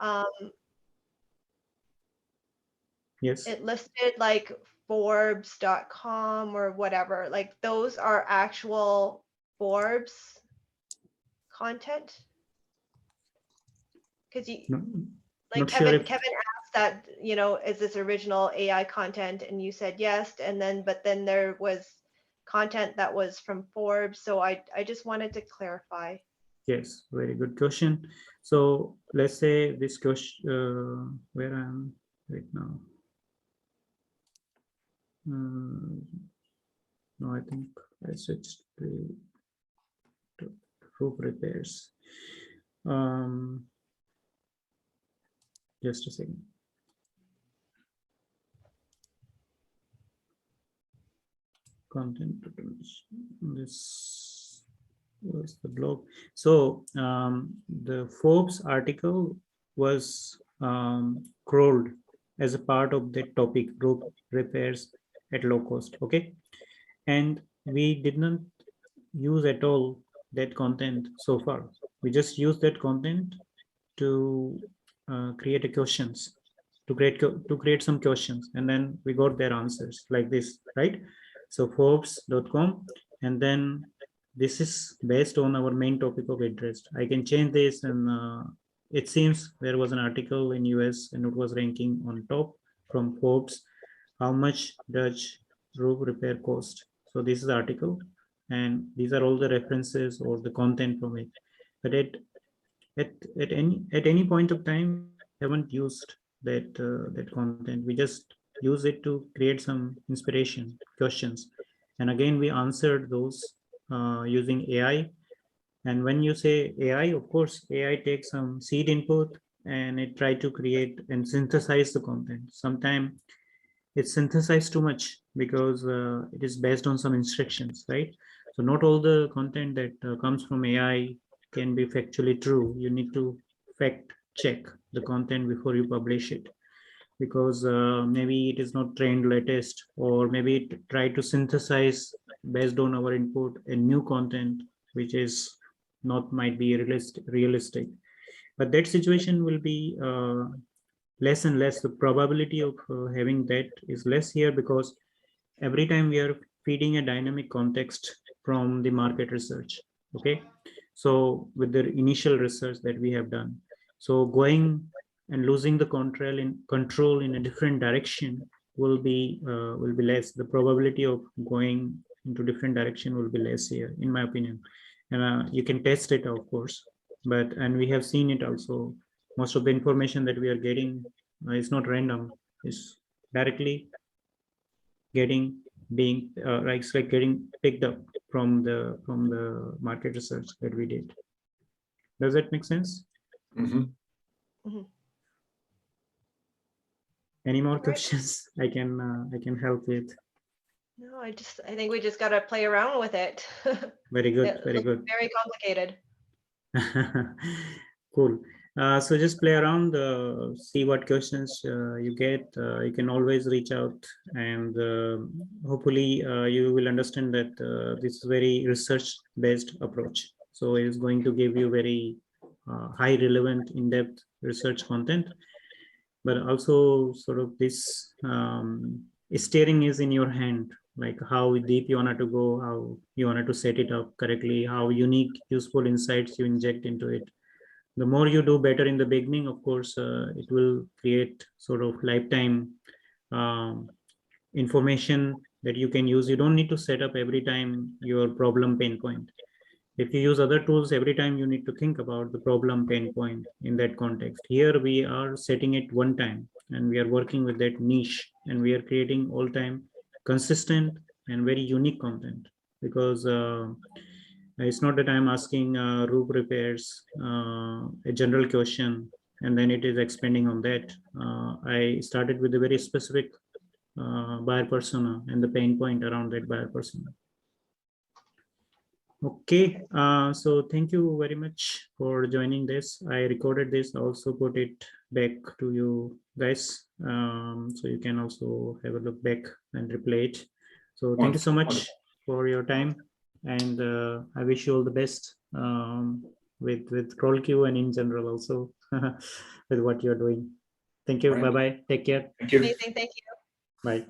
S1: Yes.
S3: It listed like Forbes.com or whatever, like those are actual Forbes content? Because you,
S1: no,
S3: like
S1: Kevin
S3: asked that, you know, is this original AI content? And you said yes. And then, but then there was content that was from Forbes. So I just wanted to clarify.
S1: Yes, very good question. So let's say this question, where I'm right now. No, I think I switched to roof repairs. Just a second. Content. This was the blog. So the Forbes article was crawled as a part of that topic, roof repairs at low cost. Okay, and we did not use at all that content so far. We just use that content to create a questions, to create some questions, and then we got their answers like this, right? So Forbes.com, and then this is based on our main topic of interest. I can change this, and it seems there was an article in US, and it was ranking on top from Forbes. How much does roof repair cost? So this is the article, and these are all the references or the content from it. But at any point of time, we haven't used that content. We just use it to create some inspiration questions, and again we answered those using AI. And when you say AI, of course AI takes some seed input, and it try to create and synthesize the content. Sometimes it's synthesized too much, because it is based on some instructions, right? So not all the content that comes from AI can be factually true. You need to fact check the content before you publish it, because maybe it is not trained latest, or maybe it try to synthesize based on our input a new content which is not might be realistic. But that situation will be less and less. The probability of having that is less here, because every time we are feeding a dynamic context from the market research. Okay, so with the initial research that we have done, so going and losing the control in a different direction will be less. The probability of going into different direction will be less here, in my opinion. And you can test it, of course, and we have seen it also. Most of the information that we are getting is not random, is directly being it's like getting picked up from the market research that we did. Does that make sense?
S2: Mhm.
S1: Any more
S3: Right.
S1: questions I can help with?
S3: No, I think we just got to play around with it.
S1: Very good,
S3: It
S1: very
S3: looks
S1: good.
S3: very complicated.
S1: Cool. So just play around, see what questions you get. You can always reach out, and hopefully you will understand that this is very research-based approach. So it is going to give you very high relevant, in-depth research content, but also sort of this steering is in your hand, like how deep you wanted to go, how you wanted to set it up correctly, how unique, useful insights you inject into it. The more you do better in the beginning, of course, it will create sort of lifetime information that you can use. You don't need to set up every time your problem pain point. If you use other tools, every time you need to think about the problem pain point in that context. Here we are setting it one time, and we are working with that niche, and we are creating all time consistent and very unique content, because it's not that I'm asking roof repairs, a general question, and then it is expanding on that. I started with a very specific buyer persona and the pain point around that buyer persona. Okay, so thank you very much for joining this. I recorded this, also put it back to you guys, so you can also have a look back and replay it. So thank you so much for your time, and I wish you all the best with CrawlQ and in general also with what you're doing. Thank you.
S2: Right.
S1: Bye-bye. Take care.
S2: Thank you.
S3: Amazing. Thank you.
S1: Bye.